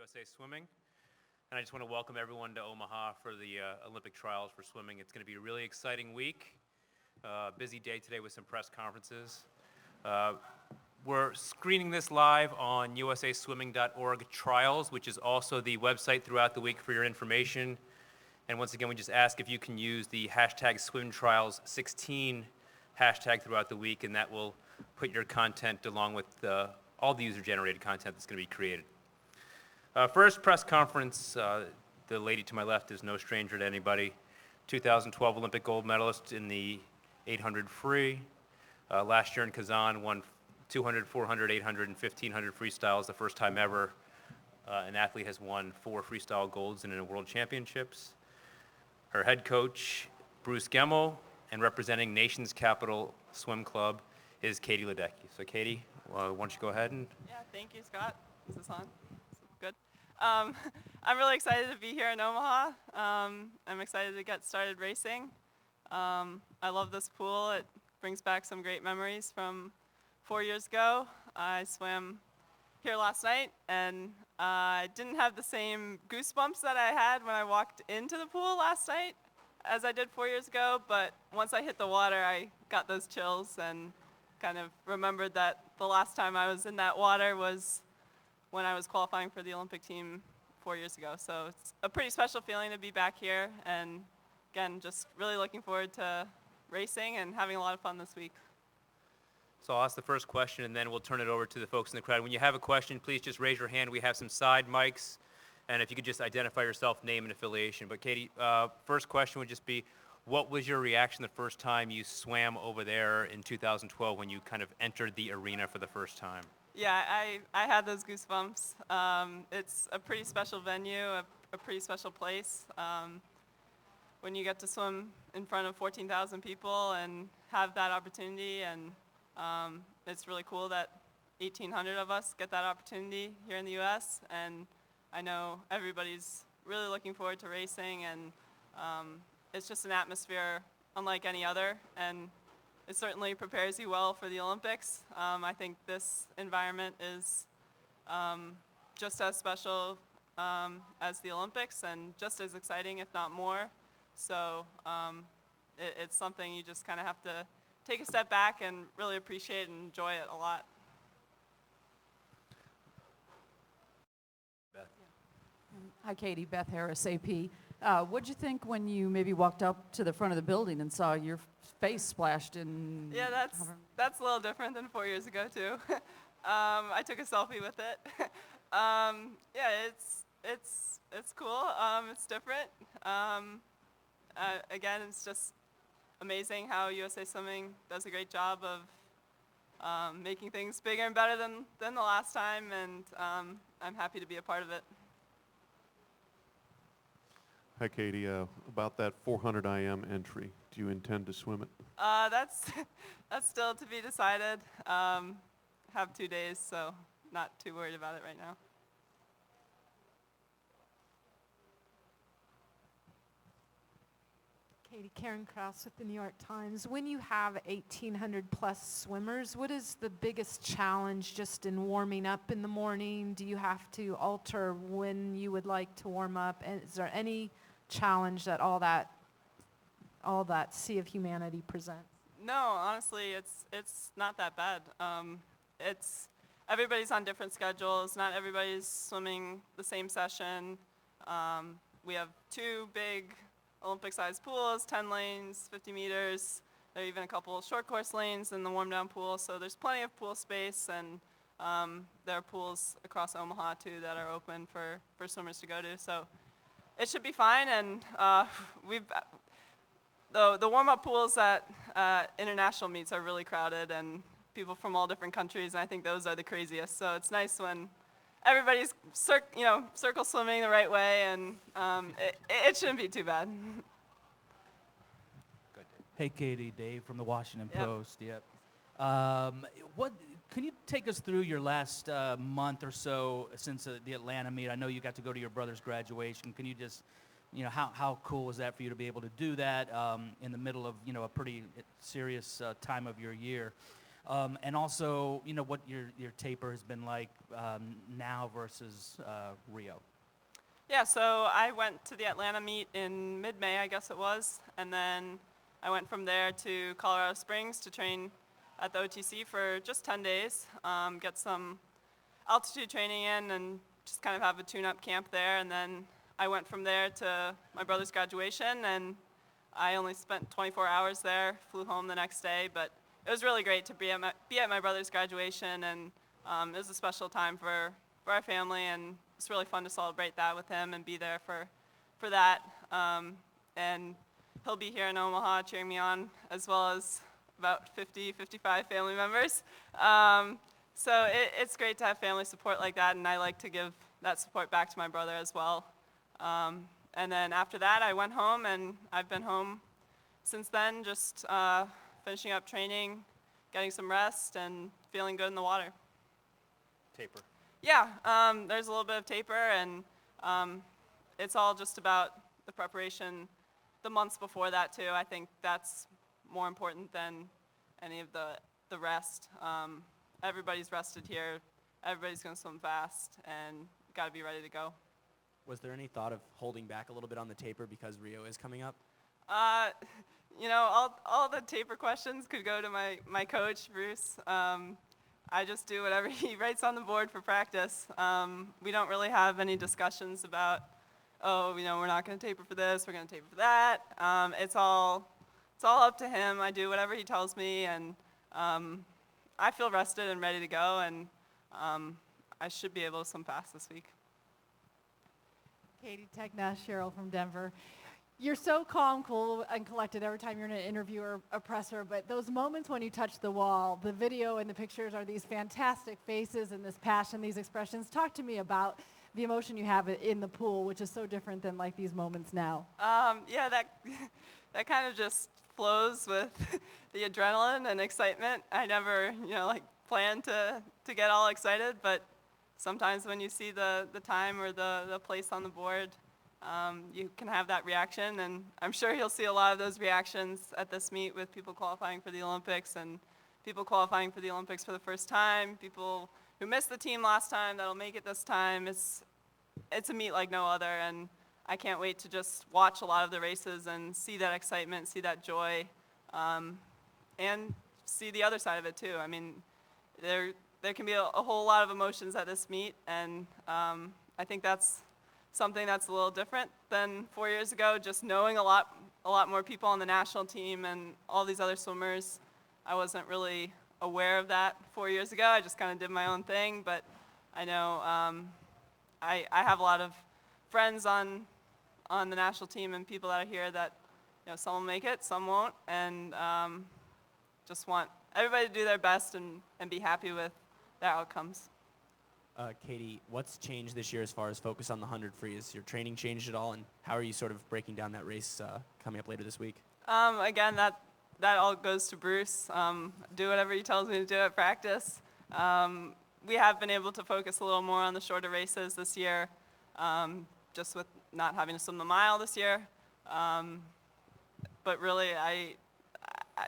USA Swimming. And I just want to welcome everyone to Omaha for the Olympic trials for swimming. It's going to be a really exciting week. Busy day today with some press conferences. We're screening this live on usaswimming.org trials, which is also the website throughout the week for your information. And once again, we just ask if you can use the hashtag SwimTrials16 hashtag throughout the week, and that will put your content along with all the user-generated content that's going to be created. First press conference, the lady to my left is no stranger to anybody. 2012 Olympic gold medalist in the 800 free. Last year in Kazan, won 200, 400, 800, and 1500 freestyles, the first time ever an athlete has won 4 freestyle golds in a world championships. Her head coach, Bruce Gemmell, and representing Nation's Capital Swim Club is Katie Ledecky. So Katie, why don't you go ahead and... Yeah, thank you, Scott. Is this on? Good. I'm really excited to be here in Omaha. I'm excited to get started racing. I love this pool. It brings back some great memories from 4 years ago. I swam here last night, and I didn't have the same goosebumps that I had when I walked into the pool last night as I did 4 years ago, but once I hit the water, I got those chills and kind of remembered that the last time I was in that water was when I was qualifying for the Olympic team 4 years ago. So it's a pretty special feeling to be back here, and again, just really looking forward to racing and having a lot of fun this week. So I'll ask the first question, and then we'll turn it over to the folks in the crowd. When you have a question, please just raise your hand. We have some side mics, and if you could just identify yourself, name and affiliation. But Katie, first question would just be, what was your reaction the first time you swam over there in 2012 when you kind of entered the arena for the first time? Yeah, I had those goosebumps. It's a pretty special venue, a pretty special place. When you get to swim in front of 14,000 people and have that opportunity, and it's really cool that 1,800 of us get that opportunity here in the U.S., and I know everybody's really looking forward to racing, and it's just an atmosphere unlike any other, and it certainly prepares you well for the Olympics. I think this environment is just as special as the Olympics and just as exciting, if not more. So it's something you just kind of have to take a step back and really appreciate and enjoy it a lot. Beth. Hi, Katie. Beth Harris, AP. What'd you think when you maybe walked up to the front of the building and saw your face splashed in? Yeah, that's a little different than 4 years ago too. I took a selfie with it. Yeah, it's cool. It's different. Again, it's just amazing how USA Swimming does a great job of making things bigger and better than the last time, and I'm happy to be a part of it. Hi, Katie. About that 400 IM entry, do you intend to swim it? That's still to be decided. Have 2 days, so not too worried about it right now. Katie, Karen Krause with the New York Times. When you have 1,800 plus swimmers, what is the biggest challenge just in warming up in the morning? Do you have to alter when you would like to warm up? And is there any challenge that all that sea of humanity presents? No, honestly, it's not that bad. Everybody's on different schedules. Not everybody's swimming the same session. We have 2 big Olympic-sized pools, 10 lanes, 50 meters. There are even a couple of short course lanes in the warm-down pool, so there's plenty of pool space, and there are pools across Omaha, too, that are open for swimmers to go to. So it should be fine, and the warm-up pools at international meets are really crowded, and people from all different countries, and I think those are the craziest. So it's nice when everybody's circle swimming the right way, and it shouldn't be too bad. Good. Hey, Katie, Dave from the Washington Yep. Post. Yep. Can you take us through your last month or so since the Atlanta meet? I know you got to go to your brother's graduation. Can you just, how cool was that for you to be able to do that in the middle of, a pretty serious time of your year? And also, what your taper has been like now versus Rio. Yeah, so I went to the Atlanta meet in mid-May, I guess it was, and then I went from there to Colorado Springs to train at the OTC for just 10 days, get some altitude training in and just kind of have a tune-up camp there. And then I went from there to my brother's graduation, and I only spent 24 hours there, flew home the next day. But it was really great to be at my brother's graduation, and it was a special time for our family, and it's really fun to celebrate that with him and be there for that. And he'll be here in Omaha cheering me on, as well as about 55 family members. So it's great to have family support like that, and I like to give that support back to my brother as well. And then after that, I went home, and I've been home since then, just finishing up training, getting some rest, and feeling good in the water. Taper. Yeah, there's a little bit of taper, and it's all just about the preparation the months before that, too. I think that's more important than any of the rest. Everybody's rested here. Everybody's going to swim fast, and got to be ready to go. Was there any thought of holding back a little bit on the taper because Rio is coming up? All the taper questions could go to my coach, Bruce. I just do whatever he writes on the board for practice. We don't really have any discussions about, we're not going to taper for this, we're going to taper for that. It's all up to him. I do whatever he tells me, and I feel rested and ready to go, and I should be able to swim fast this week. Katie Techna, Cheryl from Denver. You're so calm, cool, and collected every time you're in an interview or a presser, but those moments when you touch the wall, the video and the pictures are these fantastic faces and this passion, these expressions. Talk to me about the emotion you have in the pool, which is so different than like these moments now. Yeah, that kind of just flows with the adrenaline and excitement. I never, planned to get all excited, but sometimes when you see the time or the place on the board, you can have that reaction, and I'm sure you'll see a lot of those reactions at this meet with people qualifying for the Olympics and people qualifying for the Olympics for the first time, people who missed the team last time that'll make it this time. It's a meet like no other, and I can't wait to just watch a lot of the races and see that excitement, see that joy, and see the other side of it too. I mean, there can be a whole lot of emotions at this meet, and I think that's something that's a little different than 4 years ago. Just knowing a lot more people on the national team and all these other swimmers, I wasn't really aware of that 4 years ago. I just kind of did my own thing, but I know I have a lot of friends on the national team and people that are here that, some will make it, some won't, and just want everybody to do their best and be happy with their outcomes. Katie, what's changed this year as far as focus on the 100 free? Has your training changed at all, and how are you sort of breaking down that race coming up later this week? Again, that all goes to Bruce. Do whatever he tells me to do at practice. We have been able to focus a little more on the shorter races this year, just with not having to swim the mile this year. But really, I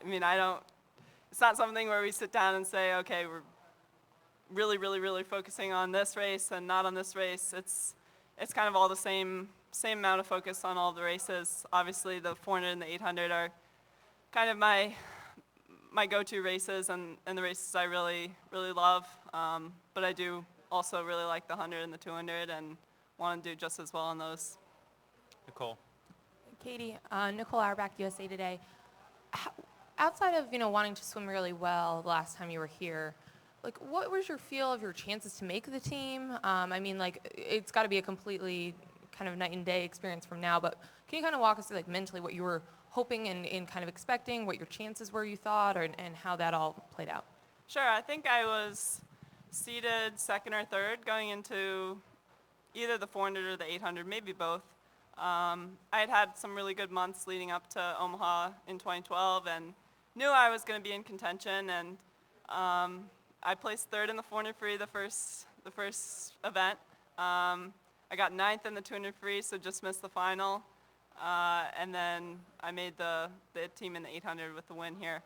mean, it's not something where we sit down and say, okay, we're really, really, really focusing on this race and not on this race. It's kind of all the same amount of focus on all the races. Obviously, the 400 and the 800 are kind of my go-to races and the races I really, really love. But I do also really like the 100 and the 200 and want to do just as well on those. Nicole. Katie, Nicole Auerbach, USA Today. Outside of wanting to swim really well the last time you were here, what was your feel of your chances to make the team? It's got to be a completely kind of night and day experience from now, but can you kind of walk us through mentally what you were hoping and kind of expecting, what your chances were you thought, and how that all played out? Sure, I think I was seeded second or third going into either the 400 or the 800, maybe both. I had some really good months leading up to Omaha in 2012 and knew I was going to be in contention, and I placed third in the 400 free the first event. I got ninth in the 200 free, so just missed the final. And then I made the team in the 800 with the win here.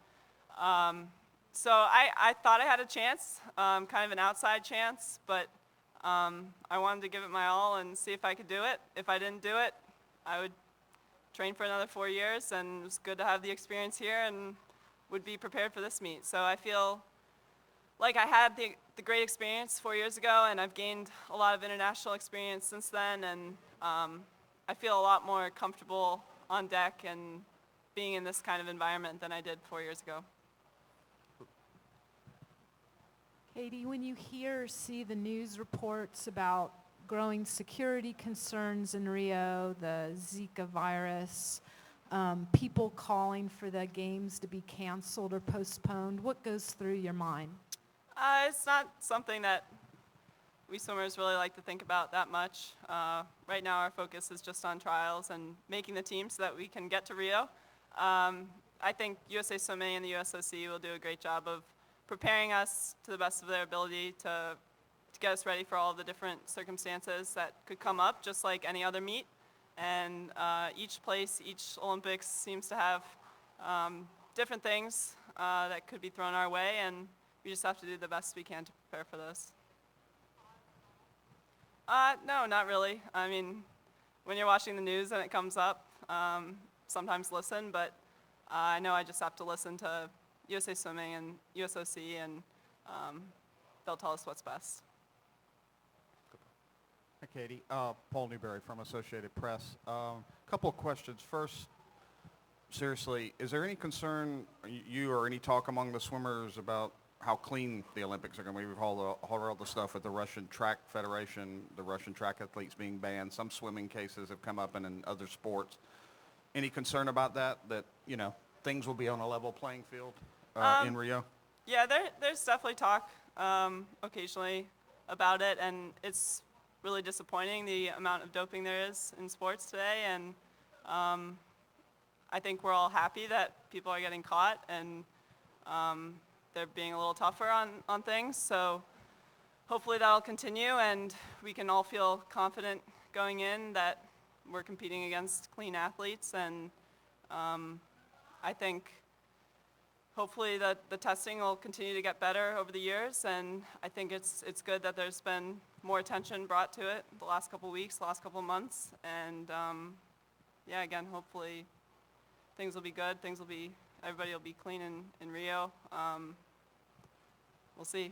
So I thought I had a chance, kind of an outside chance, but I wanted to give it my all and see if I could do it. If I didn't do it, I would train for another 4 years, and it was good to have the experience here and would be prepared for this meet. So I feel like I had the great experience 4 years ago, and I've gained a lot of international experience since then, and I feel a lot more comfortable on deck and being in this kind of environment than I did 4 years ago. Katie, when you hear or see the news reports about growing security concerns in Rio, the Zika virus, people calling for the games to be canceled or postponed, what goes through your mind? It's not something that we swimmers really like to think about that much. Right now our focus is just on trials and making the team so that we can get to Rio. I think USA Swimming and the USOC will do a great job of preparing us to the best of their ability to get us ready for all of the different circumstances that could come up, just like any other meet. And each place, each Olympics seems to have different things that could be thrown our way, and we just have to do the best we can to prepare for this. No, not really. I mean, when you're watching the news and it comes up, sometimes listen, but I know I just have to listen to USA Swimming and USOC, and they'll tell us what's best. Hi, Katie. Paul Newberry from Associated Press. Couple of questions. First, seriously, is there any concern, you or any talk among the swimmers about how clean the Olympics are going to be? We've heard all the stuff with the Russian Track Federation, the Russian track athletes being banned. Some swimming cases have come up in other sports. Any concern about that, you know, things will be on a level playing field in Rio? Yeah, there's definitely talk occasionally about it, and it's really disappointing the amount of doping there is in sports today, and I think we're all happy that people are getting caught, and they're being a little tougher on things, so hopefully that'll continue, and we can all feel confident going in that we're competing against clean athletes, and I think hopefully the testing will continue to get better over the years, and I think it's good that there's been more attention brought to it the last couple weeks, the last couple months, and yeah, again, hopefully things will be good, everybody will be clean in Rio. We'll see.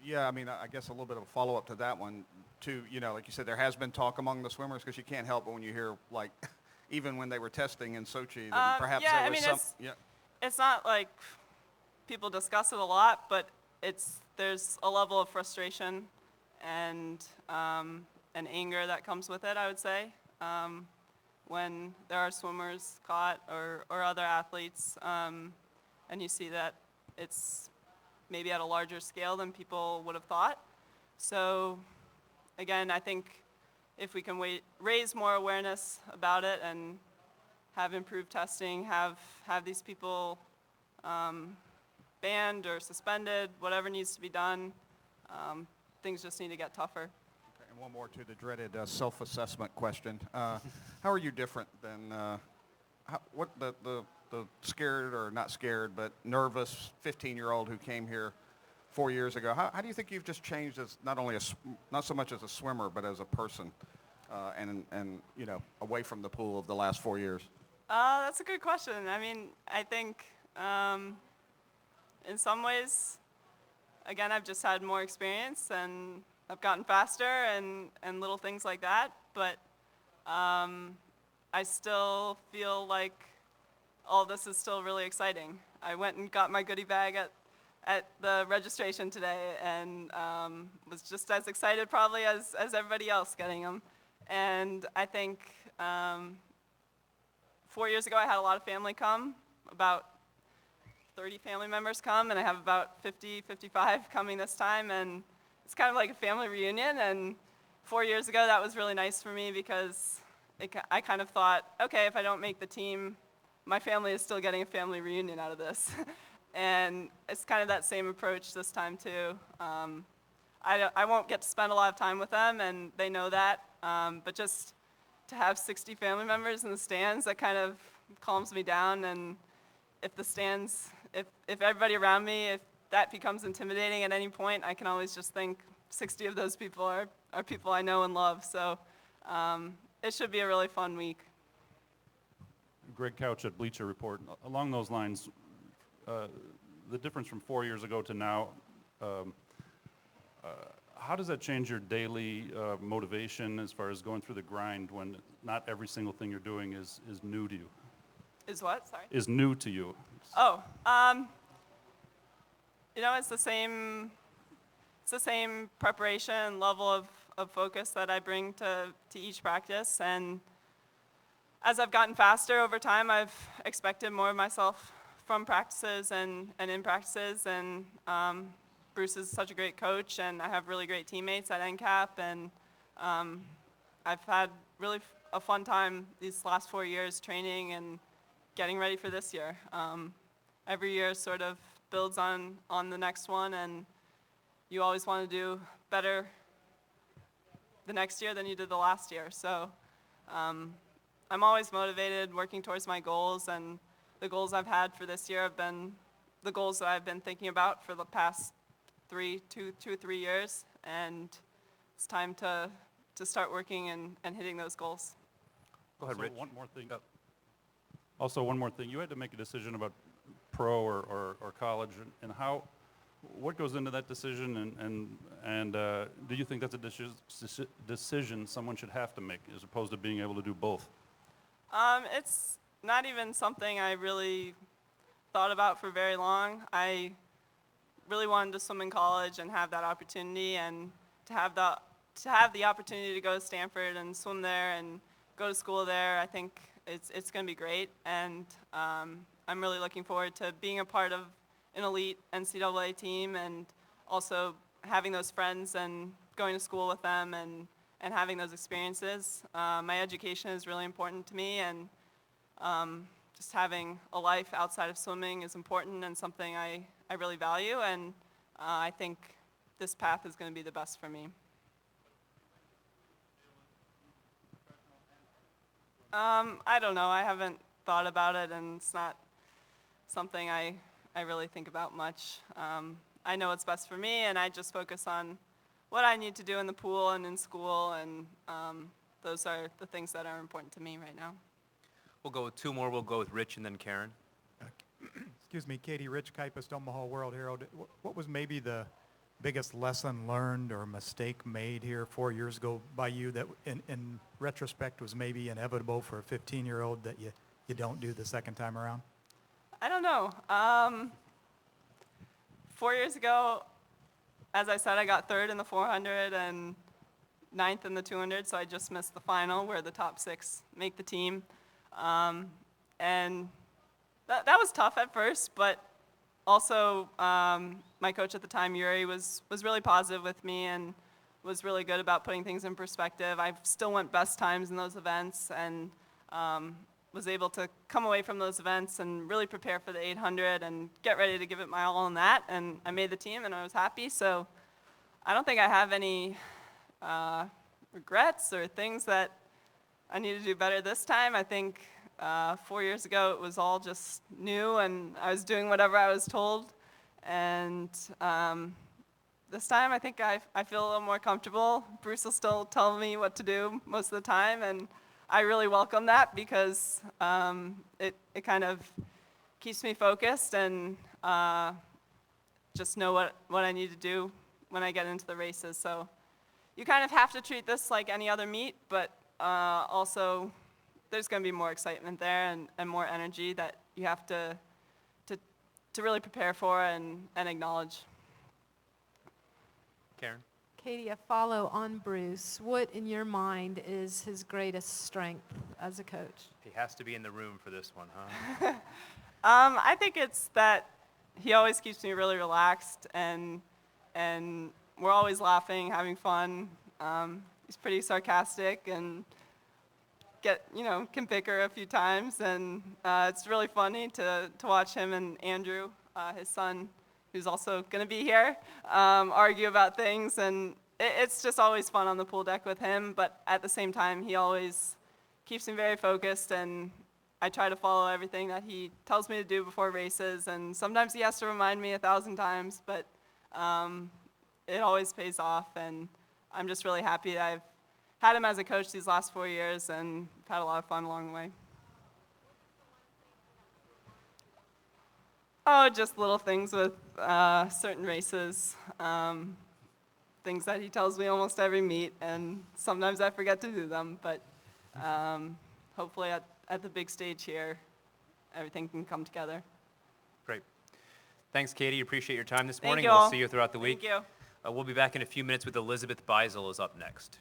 Yeah, I mean, I guess a little bit of a follow-up to that one, too. You know, like you said, there has been talk among the swimmers, because you can't help but when you hear, like, even when they were testing in Sochi, that perhaps yeah, there was I mean, some... it's not like people discuss it a lot, but there's a level of frustration and anger that comes with it, I would say, when there are swimmers caught or other athletes, and you see that it's maybe at a larger scale than people would have thought. So again, I think if we can raise more awareness about it and have improved testing, have these people banned or suspended, whatever needs to be done, things just need to get tougher. Okay, and one more to the dreaded self-assessment question. How are you different than what the scared, or not scared, but nervous 15-year-old who came here 4 years ago? How do you think you've just changed as not so much as a swimmer, but as a person, and you know, away from the pool of the last 4 years? That's a good question. I mean, I think in some ways, again, I've just had more experience and I've gotten faster and little things like that, but I still feel like all this is still really exciting. I went and got my goodie bag at the registration today, and was just as excited probably as everybody else getting them. And I think 4 years ago I had a lot of family come, about 30 family members come, and I have about 50, 55 coming this time, and it's kind of like a family reunion. And 4 years ago that was really nice for me, because I kind of thought, okay, if I don't make the team, my family is still getting a family reunion out of this. And it's kind of that same approach this time too. I won't get to spend a lot of time with them, and they know that, but just to have 60 family members in the stands, that kind of calms me down. And if the stands if everybody around me, if that becomes intimidating at any point, I can always just think 60 of those people are people I know and love. So it should be a really fun week. Greg Couch at Bleacher Report. Along those lines, the difference from 4 years ago to now, how does that change your daily motivation as far as going through the grind when not every single thing you're doing is new to you? Is what? Sorry. Is new to you? Oh, it's the same preparation level of focus that I bring to each practice. And as I've gotten faster over time, I've expected more of myself from practices and in practices. And Bruce is such a great coach, and I have really great teammates at NCAP. And I've had really a fun time these last 4 years training and getting ready for this year. Every year sort of builds on the next one, and you always want to do better the next year than you did the last year. So I'm always motivated, working towards my goals, and the goals I've had for this year have been the goals that I've been thinking about for the past 2 or 3 years, and it's time to start working and hitting those goals. Go ahead, So Rich. one more thing. Also, one more thing. You had to make a decision about pro or college, and what goes into that decision, and do you think that's a decision someone should have to make as opposed to being able to do both? It's not even something I really thought about for very long. I really wanted to swim in college and have that opportunity, and to have the opportunity to go to Stanford and swim there and go to school there. I think it's going to be great, and I'm really looking forward to being a part of an elite NCAA team, and also having those friends and going to school with them and having those experiences. My education is really important to me, and just having a life outside of swimming is important and something I really value, and I think this path is going to be the best for me. I don't know. I haven't thought about it, and it's not something I really think about much. I know what's best for me, and I just focus on what I need to do in the pool and in school, and those are the things that are important to me right now. We'll go with two more. We'll go with Rich and then Karen. Excuse me, Katie, Rich Kipist, Omaha World Herald. What was maybe the biggest lesson learned or mistake made here 4 years ago by you that in retrospect was maybe inevitable for a 15-year-old that you don't do the second time around? I don't know. 4 years ago, as I said, I got third in the 400 and ninth in the 200, so I just missed the final where the top 6 make the team. And that was tough at first, but also my coach at the time, Yuri, was really positive with me and was really good about putting things in perspective. I still went best times in those events, and was able to come away from those events and really prepare for the 800 and get ready to give it my all in that, and I made the team and I was happy. So I don't think I have any regrets or things that I need to do better this time. I think 4 years ago it was all just new, and I was doing whatever I was told, and this time I think I feel a little more comfortable. Bruce will still tell me what to do most of the time, and I really welcome that because it kind of keeps me focused and just know what I need to do when I get into the races. So you kind of have to treat this like any other meet, but also there's going to be more excitement there and more energy that you have to really prepare for and acknowledge. Karen? Katie, a follow on Bruce. What, in your mind, is his greatest strength as a coach? He has to be in the room for this one, huh? I think it's that he always keeps me really relaxed, and we're always laughing, having fun. He's pretty sarcastic and can bicker a few times, and it's really funny to watch him and Andrew, his son, who's also going to be here, argue about things, and it's just always fun on the pool deck with him, but at the same time, he always keeps me very focused and I try to follow everything that he tells me to do before races, and sometimes he has to remind me 1,000 times, but it always pays off, and I'm just really happy that I've had him as a coach these last 4 years, and I've had a lot of fun along the way. Oh, just little things with certain races, things that he tells me almost every meet, and sometimes I forget to do them, but hopefully at the big stage here, everything can come together. Great. Thanks, Katie. Appreciate your time this Thank morning. you We'll all. see you throughout the week. Thank you. We'll be back in a few minutes with Elizabeth Beisel is up next.